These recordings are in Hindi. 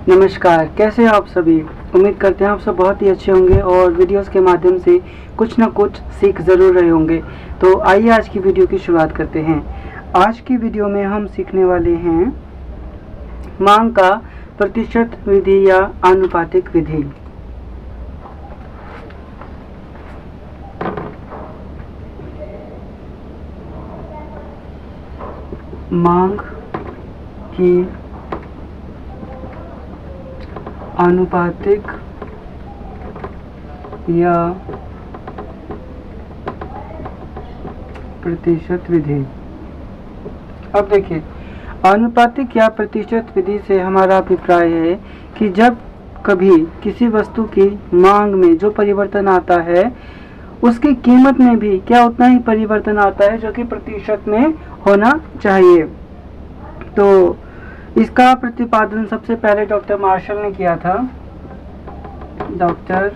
नमस्कार, कैसे हैं आप सभी। उम्मीद करते हैं आप सब बहुत ही अच्छे होंगे और वीडियोस के माध्यम से कुछ ना कुछ सीख ज़रूर रहे होंगे। तो आइए आज की वीडियो की शुरुआत करते हैं। आज की वीडियो में हम सीखने वाले हैं मांग का प्रतिशत विधि या आनुपातिक विधि। मांग की आनुपातिक या प्रतिशत विधि। अब देखिए, आनुपातिक या प्रतिशत विधि से हमारा अभिप्राय है कि जब कभी किसी वस्तु की मांग में जो परिवर्तन आता है उसकी कीमत में भी क्या उतना ही परिवर्तन आता है जो कि प्रतिशत में होना चाहिए। तो इसका प्रतिपादन सबसे पहले डॉक्टर मार्शल ने किया था। डॉक्टर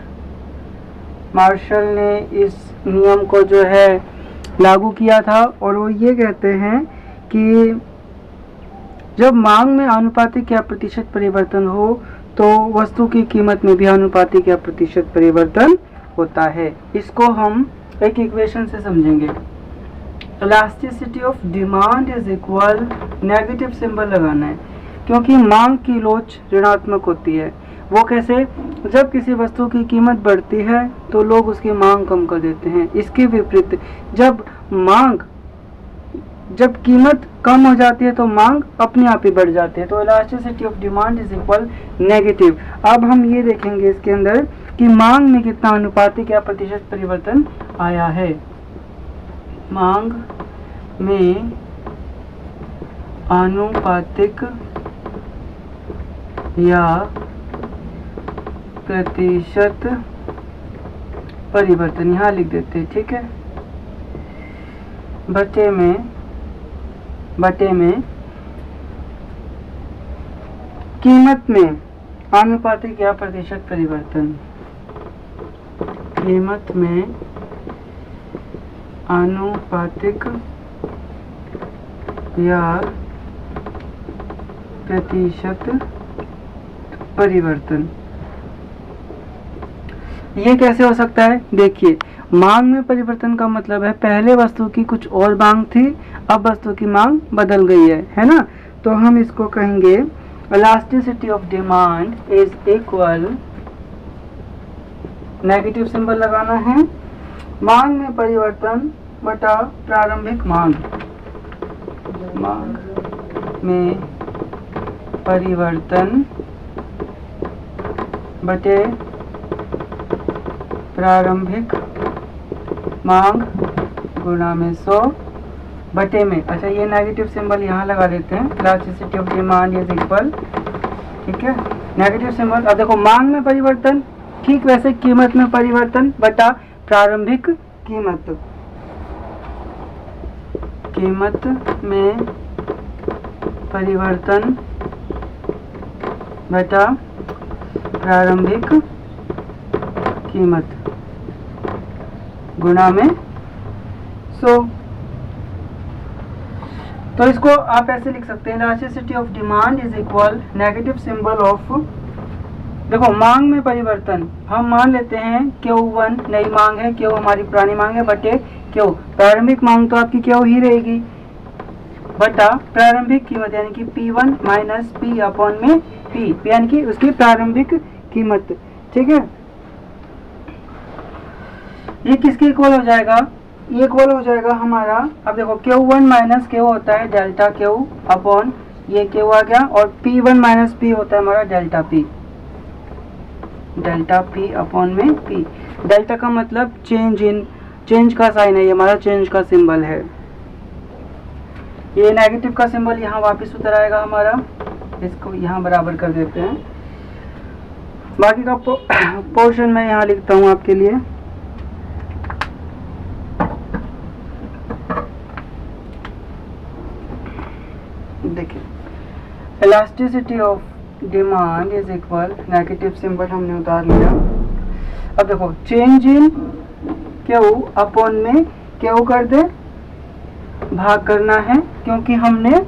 मार्शल ने इस नियम को जो है लागू किया था और वो ये कहते हैं कि जब मांग में आनुपातिक या प्रतिशत परिवर्तन हो तो वस्तु की कीमत में भी आनुपातिक या प्रतिशत परिवर्तन होता है। इसको हम एक इक्वेशन से समझेंगे। Elasticity of demand is equal, negative symbol लगाना है क्योंकि मांग की लोच ऋणात्मक होती है। वो कैसे? जब किसी वस्तु की कीमत बढ़ती है तो लोग उसकी मांग कम कर देते हैं। इसके विपरीत जब कीमत कम हो जाती है तो मांग अपने आप ही बढ़ जाती है। तो elasticity of demand is equal negative. अब हम ये देखेंगे इसके अंदर कि मांग में कितना आनुपातिक या प्रतिशत परिवर्तन आया है। मांग में आनुपातिक या प्रतिशत परिवर्तन यहाँ लिख देते हैं, ठीक है। बटे में कीमत में आनुपातिक या प्रतिशत परिवर्तन। कीमत में आनुपातिक या प्रतिशत परिवर्तन। ये कैसे हो सकता है? देखिए, मांग में परिवर्तन का मतलब है पहले वस्तु की कुछ और मांग थी, अब वस्तु की मांग बदल गई है ना। तो हम इसको कहेंगे elasticity of demand is equal, negative symbol लगाना है, मांग में परिवर्तन बटा प्रारंभिक मांग। मांग में परिवर्तन बटे प्रारंभिक मांग गुणा में 100 बटे में, अच्छा ये नेगेटिव सिंबल यहाँ लगा देते हैं। Elasticity of demand is equal, ठीक है, नेगेटिव सिंबल। अब देखो, मांग में परिवर्तन ठीक वैसे कीमत में परिवर्तन बटा प्रारंभिक कीमत। कीमत में परिवर्तन बटा प्रारंभिक कीमत गुणा में 100। तो इसको आप ऐसे लिख सकते हैं, elasticity of demand is equal negative symbol of, देखो मांग में परिवर्तन हम मान लेते हैं Q1 नई मांग है, Q हमारी पुरानी मांग है, बटे Q प्रारंभिक मांग तो आपकी Q ही रहेगी, बटा प्रारंभिक कीमत यानी कि P1 माइनस P अपॉन में P यानी कि उसकी प्रारंभिक कीमत, ठीक है। ये किसके इक्वल हो जाएगा? ये इक्वल हो जाएगा हमारा, अब देखो Q1 माइनस Q होता है डेल्टा Q अपॉन ये Q आ गया, और P1 माइनस P होता है हमारा delta P। Delta P upon में P। डेल्टा का मतलब चेंज का साइन है, ये हमारा चेंज का सिंबल है। ये नेगेटिव का सिंबल यहाँ वापस उतर आएगा हमारा, इसको यहाँ बराबर कर देते हैं। बाकी का पोर्शन मैं यहाँ लिखता हूँ आपके लिए। देखिए, elasticity of demand is equal, negative symbol हमने उतार लिया। अब देखो, चेंज इन Q अपॉन में Q कर दे, भाग करना है क्योंकि हमने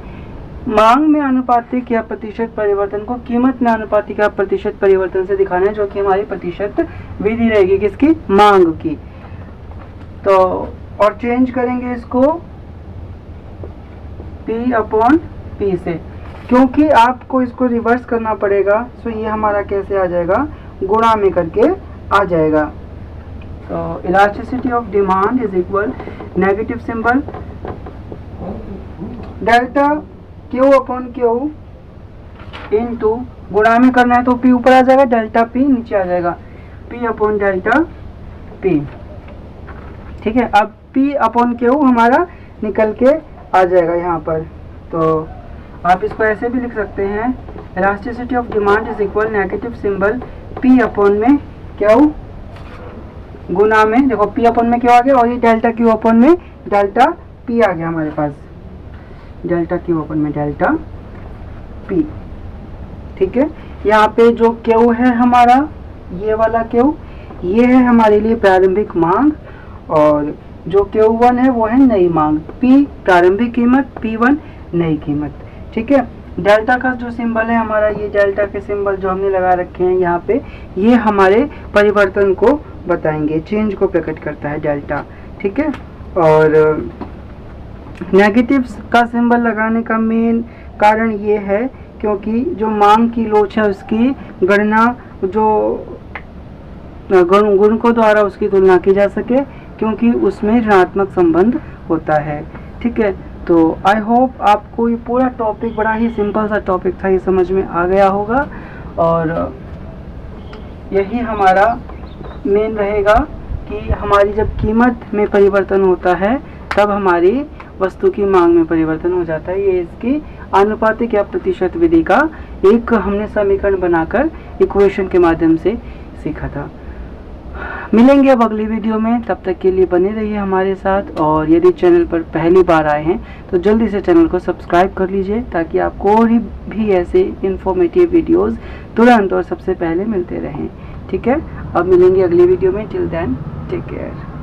मांग में आनुपातिक या प्रतिशत परिवर्तन को कीमत में आनुपातिक या प्रतिशत परिवर्तन से दिखाना है, जो कि हमारी प्रतिशत विधि रहेगी किसकी, मांग की। तो और चेंज करेंगे इसको P/P से, क्योंकि आपको इसको रिवर्स करना पड़ेगा। सो ये हमारा कैसे आ जाएगा, गुणा में करके आ जाएगा। तो elasticity of demand is equal negative symbol delta Q/Q into, गुणा में करना है तो P ऊपर आ जाएगा, डेल्टा P नीचे आ जाएगा, P/डेल्टा P। ठीक है, अब P/Q हमारा निकल के आ जाएगा यहाँ पर। तो आप इसको ऐसे भी लिख सकते हैं, elasticity of demand is equal negative symbol P/Q गुना में, देखो P/में Q आ गया और ये डेल्टा Q में डेल्टा P आ गया हमारे पास, डेल्टा Q में डेल्टा P। ठीक है, यहाँ पे जो Q है हमारा, ये वाला Q, ये है हमारे लिए प्रारंभिक मांग, और जो Q1 है वो है नई मांग। P प्रारंभिक कीमत, P1 नई कीमत। ठीक है, डेल्टा का जो सिंबल है हमारा, ये डेल्टा के सिंबल जो हमने लगा रखे हैं यहाँ पे, ये हमारे परिवर्तन को बताएंगे, चेंज को प्रकट करता है डेल्टा। ठीक है, और नेगेटिव का सिंबल लगाने का मेन कारण ये है क्योंकि जो मांग की लोच है उसकी गणना जो गुणकों द्वारा उसकी तुलना की जा सके, क्योंकि उसमें ऋणात्मक संबंध होता है। ठीक है, तो आई होप आपको ये पूरा टॉपिक, बड़ा ही सिंपल सा टॉपिक था, ये समझ में आ गया होगा। और यही हमारा मेन रहेगा कि हमारी जब कीमत में परिवर्तन होता है तब हमारी वस्तु की मांग में परिवर्तन हो जाता है। ये इसकी आनुपातिक या प्रतिशत विधि का एक हमने समीकरण बनाकर इक्वेशन के माध्यम से सीखा था। मिलेंगे अब अगली वीडियो में, तब तक के लिए बने रहिए हमारे साथ। और यदि चैनल पर पहली बार आए हैं तो जल्दी से चैनल को सब्सक्राइब कर लीजिए, ताकि आपको और भी ऐसे इन्फॉर्मेटिव वीडियोस तुरंत और सबसे पहले मिलते रहें। ठीक है, अब मिलेंगे अगली वीडियो में। Till then take care.